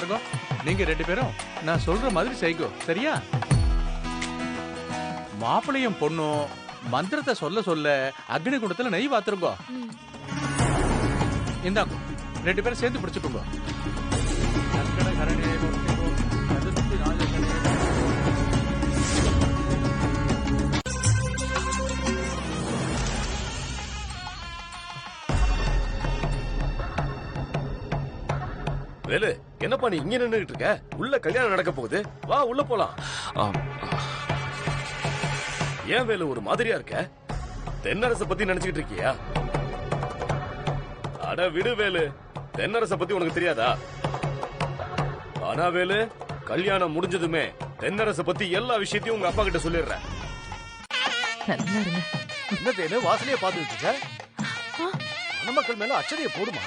பாருங்க, நீங்க 2 பேரும் நான் சொல்ற மாதிரி செய்கோ, சரியா? மாப்பிளையும் பொண்ணும் மந்திரத்தை சொல்ல சொல்ல அக்னி குண்டத்துல நெய் வாத்துருங்க. இந்தாங்க, 2 பேரும் சேர்ந்து பிடிச்சுக்கோங்க. வேலு, என்னப்பா நீ இங்க நின்னுகிட்டு இருக்க? உள்ள கல்யாணம் நடக்க போகுது, வா உள்ள போலாம். ஏன் வேலு ஒரு மாதிரியா இருக்க? தென்னரச பத்தி நினைச்சுக்கிட்டு இருக்கியா? அட விடு வேலு, தென்னரச பத்தி உனக்கு தெரியாதா? ஆனா வேலு, கல்யாணம் முடிஞ்சதுமே தென்னரச பத்தி எல்லா விஷயத்தையும் உங்க அப்பா கிட்ட சொல்லிடுறேன். என்ன தேனு வாசலையே பாத்துக்கிட்டு இருக்க? மணமக்கள் மேல அச்சதைய போடுமா?